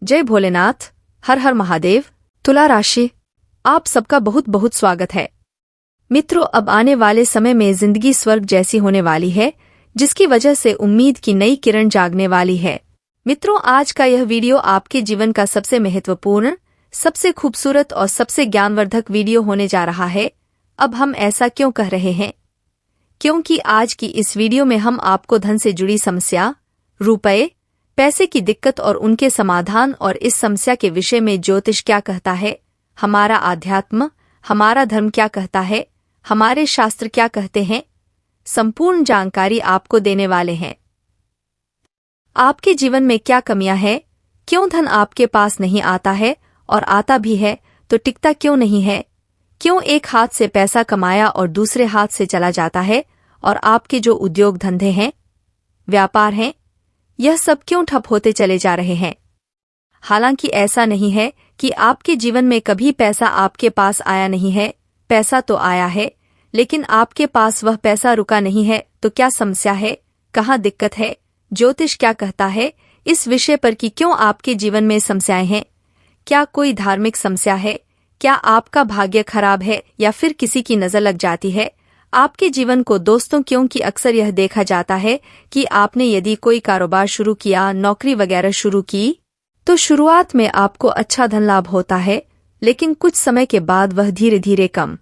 जय भोलेनाथ। हर हर महादेव। तुला राशि, आप सबका बहुत बहुत स्वागत है। मित्रों, अब आने वाले समय में जिंदगी स्वर्ग जैसी होने वाली है, जिसकी वजह से उम्मीद की नई किरण जागने वाली है। मित्रों, आज का यह वीडियो आपके जीवन का सबसे महत्वपूर्ण, सबसे खूबसूरत और सबसे ज्ञानवर्धक वीडियो होने जा रहा है। अब हम ऐसा क्यों कह रहे हैं? क्योंकि आज की इस वीडियो में हम आपको धन से जुड़ी समस्या, रुपए, पैसे की दिक्कत और उनके समाधान और इस समस्या के विषय में ज्योतिष क्या कहता है, हमारा आध्यात्म, हमारा धर्म क्या कहता है, हमारे शास्त्र क्या कहते हैं, संपूर्ण जानकारी आपको देने वाले हैं। आपके जीवन में क्या कमियां हैं? क्यों धन आपके पास नहीं आता है, और आता भी है तो टिकता क्यों नहीं है? क्यों एक हाथ से पैसा कमाया और दूसरे हाथ से चला जाता है, और आपके जो उद्योग धंधे हैं, व्यापार हैं, यह सब क्यों ठप होते चले जा रहे हैं? हालांकि ऐसा नहीं है कि आपके जीवन में कभी पैसा आपके पास आया नहीं है। पैसा तो आया है, लेकिन आपके पास वह पैसा रुका नहीं है। तो क्या समस्या है? कहाँ दिक्कत है? ज्योतिष क्या कहता है इस विषय पर कि क्यों आपके जीवन में समस्याएं हैं? क्या कोई धार्मिक समस्या है? क्या आपका भाग्य खराब है, या फिर किसी की नजर लग जाती है आपके जीवन को? दोस्तों, क्योंकि अक्सर यह देखा जाता है कि आपने यदि कोई कारोबार शुरू किया, नौकरी वगैरह शुरू की, तो शुरुआत में आपको अच्छा धन लाभ होता है, लेकिन कुछ समय के बाद वह धीरे धीरे कम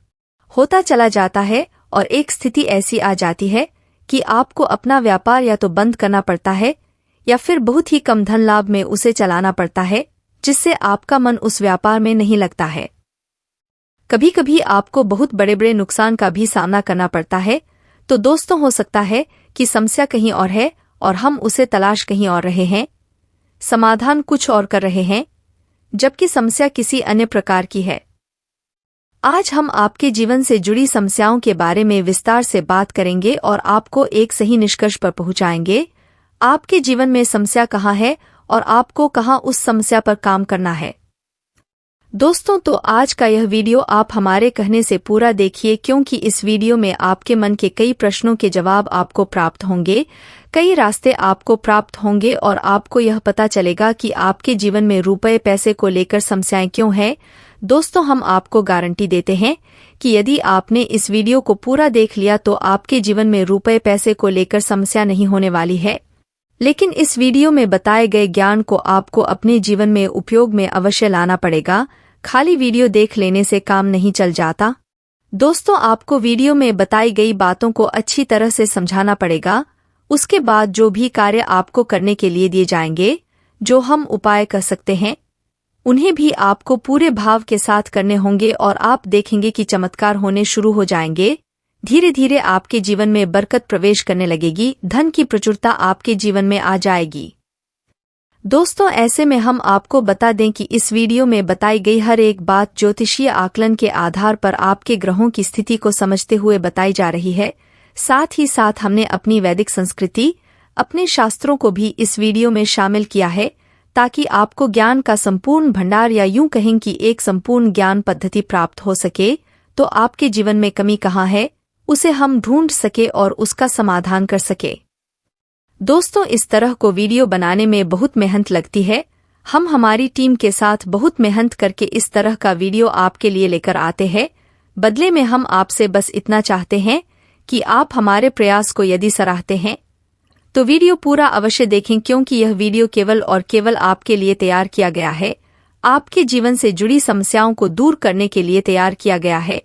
होता चला जाता है और एक स्थिति ऐसी आ जाती है कि आपको अपना व्यापार या तो बंद करना पड़ता है, या फिर बहुत ही कम धन लाभ में उसे चलाना पड़ता है, जिससे आपका मन उस व्यापार में नहीं लगता है। कभी कभी आपको बहुत बड़े बड़े नुकसान का भी सामना करना पड़ता है। तो दोस्तों, हो सकता है कि समस्या कहीं और है और हम उसे तलाश कहीं और रहे हैं, समाधान कुछ और कर रहे हैं, जबकि समस्या किसी अन्य प्रकार की है। आज हम आपके जीवन से जुड़ी समस्याओं के बारे में विस्तार से बात करेंगे और आपको एक सही निष्कर्ष पर पहुंचाएंगे। आपके जीवन में समस्या कहाँ है और आपको कहाँ उस समस्या पर काम करना है। दोस्तों, तो आज का यह वीडियो आप हमारे कहने से पूरा देखिए, क्योंकि इस वीडियो में आपके मन के कई प्रश्नों के जवाब आपको प्राप्त होंगे, कई रास्ते आपको प्राप्त होंगे, और आपको यह पता चलेगा कि आपके जीवन में रुपए पैसे को लेकर समस्याएं क्यों हैं। दोस्तों, हम आपको गारंटी देते हैं कि यदि आपने इस वीडियो को पूरा देख लिया तो आपके जीवन में रुपए पैसे को लेकर समस्या नहीं होने वाली है। लेकिन इस वीडियो में बताए गए ज्ञान को आपको अपने जीवन में उपयोग में अवश्य लाना पड़ेगा। खाली वीडियो देख लेने से काम नहीं चल जाता। दोस्तों, आपको वीडियो में बताई गई बातों को अच्छी तरह से समझाना पड़ेगा। उसके बाद जो भी कार्य आपको करने के लिए दिए जाएंगे, जो हम उपाय कर सकते हैं, उन्हें भी आपको पूरे भाव के साथ करने होंगे, और आप देखेंगे कि चमत्कार होने शुरू हो जाएंगे। धीरे धीरे आपके जीवन में बरकत प्रवेश करने लगेगी, धन की प्रचुरता आपके जीवन में आ जाएगी। दोस्तों, ऐसे में हम आपको बता दें कि इस वीडियो में बताई गई हर एक बात ज्योतिषीय आकलन के आधार पर आपके ग्रहों की स्थिति को समझते हुए बताई जा रही है। साथ ही साथ हमने अपनी वैदिक संस्कृति, अपने शास्त्रों को भी इस वीडियो में शामिल किया है, ताकि आपको ज्ञान का संपूर्ण भंडार, या यूं कहें कि एक संपूर्ण ज्ञान पद्धति प्राप्त हो सके। तो आपके जीवन में कमी कहाँ है, उसे हम ढूंढ सके और उसका समाधान कर सके। दोस्तों, इस तरह को वीडियो बनाने में बहुत मेहनत लगती है। हम हमारी टीम के साथ बहुत मेहनत करके इस तरह का वीडियो आपके लिए लेकर आते हैं। बदले में हम आपसे बस इतना चाहते हैं कि आप हमारे प्रयास को यदि सराहते हैं तो वीडियो पूरा अवश्य देखें, क्योंकि यह वीडियो केवल और केवल आपके लिए तैयार किया गया है। आपके जीवन से जुड़ी समस्याओं को दूर करने के लिए तैयार किया गया है।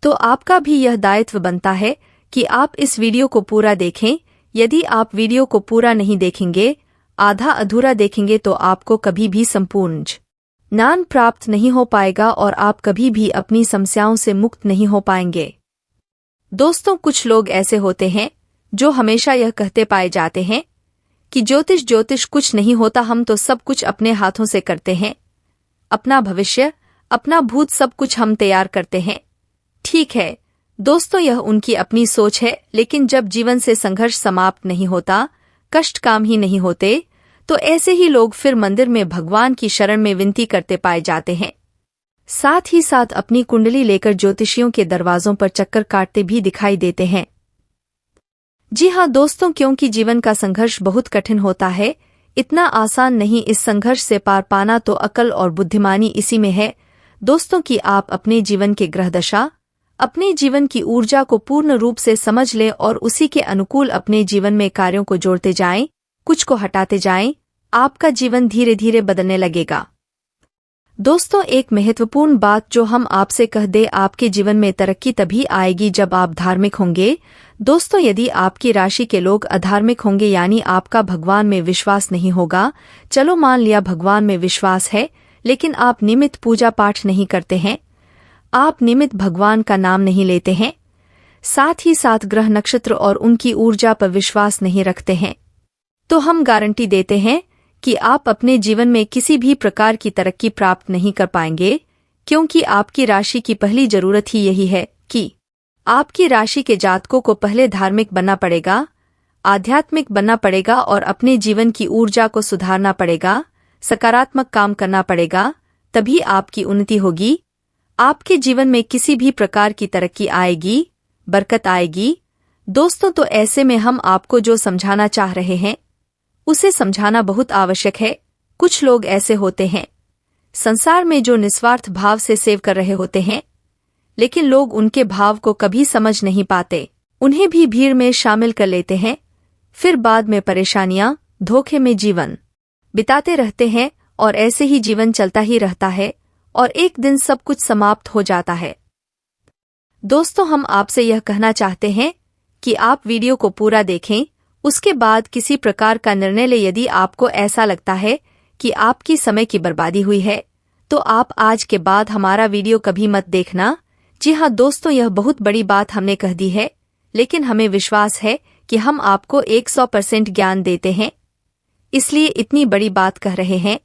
तो आपका भी यह दायित्व बनता है कि आप इस वीडियो को पूरा देखें। यदि आप वीडियो को पूरा नहीं देखेंगे, आधा अधूरा देखेंगे, तो आपको कभी भी संपूर्ण ज्ञान प्राप्त नहीं हो पाएगा और आप कभी भी अपनी समस्याओं से मुक्त नहीं हो पाएंगे। दोस्तों, कुछ लोग ऐसे होते हैं जो हमेशा यह कहते पाए जाते हैं कि ज्योतिष कुछ नहीं होता, हम तो सब कुछ अपने हाथों से करते हैं, अपना भविष्य, अपना भूत सब कुछ हम तैयार करते हैं। ठीक है दोस्तों, यह उनकी अपनी सोच है, लेकिन जब जीवन से संघर्ष समाप्त नहीं होता, कष्ट काम ही नहीं होते, तो ऐसे ही लोग फिर मंदिर में भगवान की शरण में विनती करते पाए जाते हैं। साथ ही साथ अपनी कुंडली लेकर ज्योतिषियों के दरवाजों पर चक्कर काटते भी दिखाई देते हैं। जी हाँ दोस्तों, क्योंकि जीवन का संघर्ष बहुत कठिन होता है, इतना आसान नहीं इस संघर्ष से पार पाना, तो अकल और बुद्धिमानी इसी में है दोस्तों कि आप अपने जीवन के ग्रह दशा, अपने जीवन की ऊर्जा को पूर्ण रूप से समझ लें और उसी के अनुकूल अपने जीवन में कार्यों को जोड़ते जाएं, कुछ को हटाते जाएं। आपका जीवन धीरे धीरे बदलने लगेगा। दोस्तों, एक महत्वपूर्ण बात जो हम आपसे कह दें, आपके जीवन में तरक्की तभी आएगी जब आप धार्मिक होंगे। दोस्तों, यदि आपकी राशि के लोग अधार्मिक होंगे, यानी आपका भगवान में विश्वास नहीं होगा, चलो मान लिया भगवान में विश्वास है लेकिन आप नियमित पूजा पाठ नहीं करते हैं, आप नियमित भगवान का नाम नहीं लेते हैं, साथ ही साथ ग्रह नक्षत्र और उनकी ऊर्जा पर विश्वास नहीं रखते हैं, तो हम गारंटी देते हैं कि आप अपने जीवन में किसी भी प्रकार की तरक्की प्राप्त नहीं कर पाएंगे, क्योंकि आपकी राशि की पहली जरूरत ही यही है कि आपकी राशि के जातकों को पहले धार्मिक बनना पड़ेगा, आध्यात्मिक बनना पड़ेगा और अपने जीवन की ऊर्जा को सुधारना पड़ेगा, सकारात्मक काम करना पड़ेगा, तभी आपकी उन्नति होगी, आपके जीवन में किसी भी प्रकार की तरक्की आएगी, बरकत आएगी। दोस्तों, तो ऐसे में हम आपको जो समझाना चाह रहे हैं उसे समझाना बहुत आवश्यक है। कुछ लोग ऐसे होते हैं संसार में जो निस्वार्थ भाव से सेव कर रहे होते हैं, लेकिन लोग उनके भाव को कभी समझ नहीं पाते, उन्हें भी भीड़ में शामिल कर लेते हैं, फिर बाद में परेशानियां, धोखे में जीवन बिताते रहते हैं और ऐसे ही जीवन चलता ही रहता है और एक दिन सब कुछ समाप्त हो जाता है। दोस्तों, हम आपसे यह कहना चाहते हैं कि आप वीडियो को पूरा देखें, उसके बाद किसी प्रकार का निर्णय ले। यदि आपको ऐसा लगता है कि आपकी समय की बर्बादी हुई है, तो आप आज के बाद हमारा वीडियो कभी मत देखना। जी हाँ दोस्तों, यह बहुत बड़ी बात हमने कह दी है, लेकिन हमें विश्वास है कि हम आपको 100% ज्ञान देते हैं, इसलिए इतनी बड़ी बात कह रहे हैं।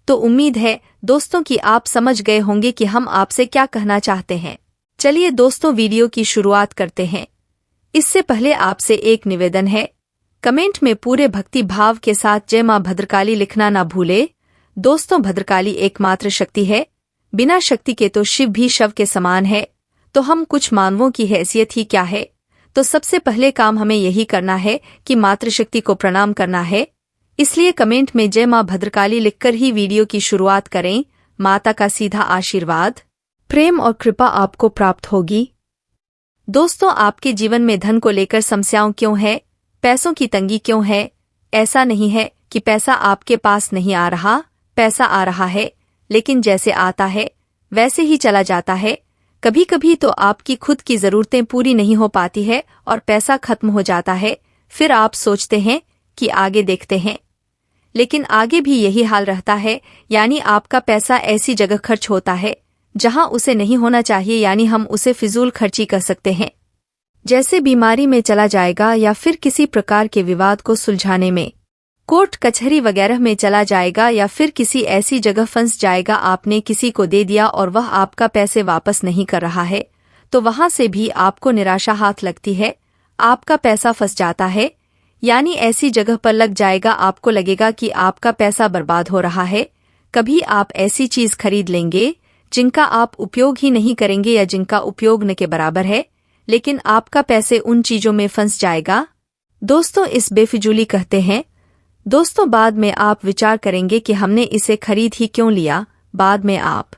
तो उम्मीद है दोस्तों कि आप समझ गए होंगे कि हम आपसे क्या कहना चाहते हैं। चलिए दोस्तों, वीडियो की शुरुआत करते हैं। इससे पहले आपसे एक निवेदन है, कमेंट में पूरे भक्ति भाव के साथ जय मां भद्रकाली लिखना ना भूले। दोस्तों, भद्रकाली एकमात्र शक्ति है, बिना शक्ति के तो शिव भी शव के समान है, तो हम कुछ मानवों की हैसियत ही क्या है। तो सबसे पहले काम हमें यही करना है कि मातृशक्ति को प्रणाम करना है, इसलिए कमेंट में जय मां भद्रकाली लिखकर ही वीडियो की शुरुआत करें। माता का सीधा आशीर्वाद, प्रेम और कृपा आपको प्राप्त होगी। दोस्तों, आपके जीवन में धन को लेकर समस्याओं क्यों है, पैसों की तंगी क्यों है? ऐसा नहीं है कि पैसा आपके पास नहीं आ रहा, पैसा आ रहा है, लेकिन जैसे आता है वैसे ही चला जाता है। कभी कभी तो आपकी खुद की जरूरतें पूरी नहीं हो पाती है और पैसा खत्म हो जाता है, फिर आप सोचते हैं कि आगे देखते हैं, लेकिन आगे भी यही हाल रहता है, यानी आपका पैसा ऐसी जगह खर्च होता है जहां उसे नहीं होना चाहिए, यानी हम उसे फिजूल खर्ची कर सकते हैं, जैसे बीमारी में चला जाएगा या फिर किसी प्रकार के विवाद को सुलझाने में, कोर्ट कचहरी वगैरह में चला जाएगा या फिर किसी ऐसी जगह फंस जाएगा। आपने किसी को दे दिया और वह आपका पैसे वापस नहीं कर रहा है, तो वहां से भी आपको निराशा हाथ लगती है, आपका पैसा फंस जाता है, यानी ऐसी जगह पर लग जाएगा, आपको लगेगा कि आपका पैसा बर्बाद हो रहा है। कभी आप ऐसी चीज खरीद लेंगे जिनका आप उपयोग ही नहीं करेंगे या जिनका उपयोग न के बराबर है, लेकिन आपका पैसे उन चीजों में फंस जाएगा। दोस्तों, इस बेफिजूली कहते हैं। दोस्तों, बाद में आप विचार करेंगे कि हमने इसे खरीद ही क्यों लिया, बाद में आप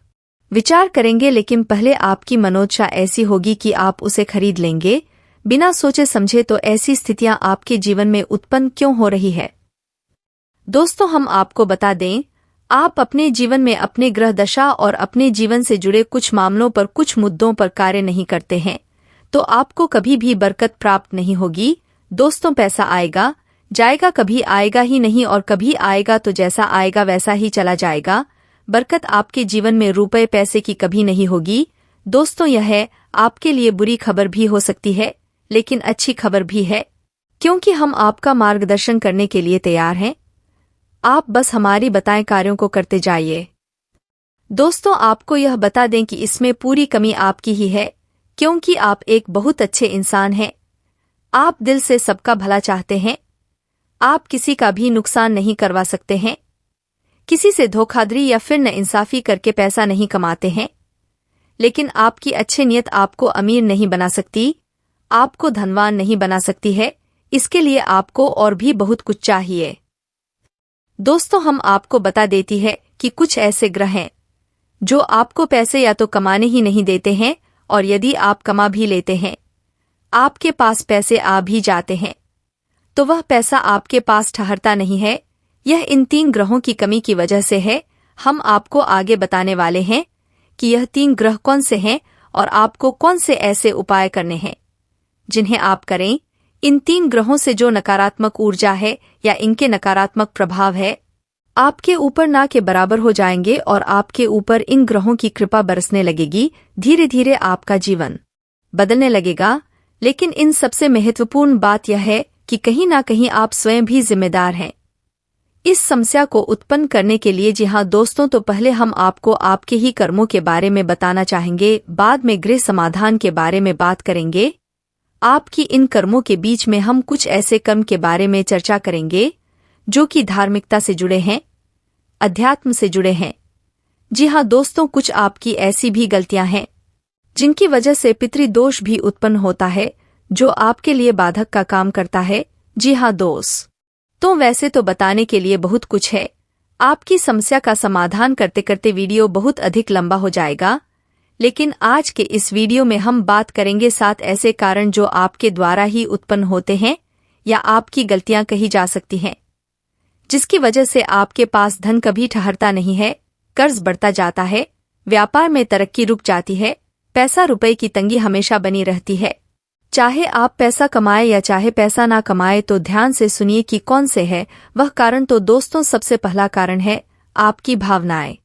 विचार करेंगे, लेकिन पहले आपकी मनोदशा ऐसी होगी कि आप उसे खरीद लेंगे बिना सोचे समझे। तो ऐसी स्थितियां आपके जीवन में उत्पन्न क्यों हो रही है? दोस्तों, हम आपको बता दें, आप अपने जीवन में अपने ग्रह दशा और अपने जीवन से जुड़े कुछ मामलों पर, कुछ मुद्दों पर कार्य नहीं करते हैं, तो आपको कभी भी बरकत प्राप्त नहीं होगी। दोस्तों, पैसा आएगा जाएगा, कभी आएगा ही नहीं, और कभी आएगा तो जैसा आएगा वैसा ही चला जाएगा। बरकत आपके जीवन में रुपए पैसे की कभी नहीं होगी। दोस्तों, यह है आपके लिए बुरी खबर भी हो सकती है, लेकिन अच्छी खबर भी है, क्योंकि हम आपका मार्गदर्शन करने के लिए तैयार हैं। आप बस हमारी बताए कार्यों को करते जाइए। दोस्तों, आपको यह बता दें कि इसमें पूरी कमी आपकी ही है, क्योंकि आप एक बहुत अच्छे इंसान हैं, आप दिल से सबका भला चाहते हैं, आप किसी का भी नुकसान नहीं करवा सकते हैं, किसी से धोखाधड़ी या फिर नाइंसाफी करके पैसा नहीं कमाते हैं, लेकिन आपकी अच्छी नीयत आपको अमीर नहीं बना सकती, आपको धनवान नहीं बना सकती है। इसके लिए आपको और भी बहुत कुछ चाहिए। दोस्तों, हम आपको बता देती है कि कुछ ऐसे ग्रह हैं जो आपको पैसे या तो कमाने ही नहीं देते हैं, और यदि आप कमा भी लेते हैं, आपके पास पैसे आ भी जाते हैं, तो वह पैसा आपके पास ठहरता नहीं है। यह इन 3 ग्रहों की कमी की वजह से है। हम आपको आगे बताने वाले हैं कि यह 3 ग्रह कौन से हैं और आपको कौन से ऐसे उपाय करने हैं जिन्हें आप करें। इन 3 ग्रहों से जो नकारात्मक ऊर्जा है या इनके नकारात्मक प्रभाव है, आपके ऊपर ना के बराबर हो जाएंगे और आपके ऊपर इन ग्रहों की कृपा बरसने लगेगी। धीरे धीरे आपका जीवन बदलने लगेगा। लेकिन इन सबसे महत्वपूर्ण बात यह है कि कहीं ना कहीं आप स्वयं भी जिम्मेदार हैं इस समस्या को उत्पन्न करने के लिए। जी हाँ दोस्तों, तो पहले हम आपको आपके ही कर्मों के बारे में बताना चाहेंगे, बाद में गृह समाधान के बारे में बात करेंगे। आपकी इन कर्मों के बीच में हम कुछ ऐसे कर्म के बारे में चर्चा करेंगे जो कि धार्मिकता से जुड़े हैं, अध्यात्म से जुड़े हैं। जी हाँ दोस्तों, कुछ आपकी ऐसी भी गलतियां हैं जिनकी वजह से पितृदोष भी उत्पन्न होता है, जो आपके लिए बाधक का काम करता है। जी हाँ दोस्त, तो वैसे तो बताने के लिए बहुत कुछ है। आपकी समस्या का समाधान करते करते वीडियो बहुत अधिक लंबा हो जाएगा, लेकिन आज के इस वीडियो में हम बात करेंगे 7 ऐसे कारण जो आपके द्वारा ही उत्पन्न होते हैं या आपकी गलतियां कही जा सकती हैं, जिसकी वजह से आपके पास धन कभी ठहरता नहीं है, कर्ज बढ़ता जाता है, व्यापार में तरक्की रुक जाती है, पैसा रुपए की तंगी हमेशा बनी रहती है। चाहे आप पैसा कमाए या चाहे पैसा ना कमाए, तो ध्यान से सुनिए कि कौन से है वह कारण। तो दोस्तों, सबसे पहला कारण है आपकी भावनाएं।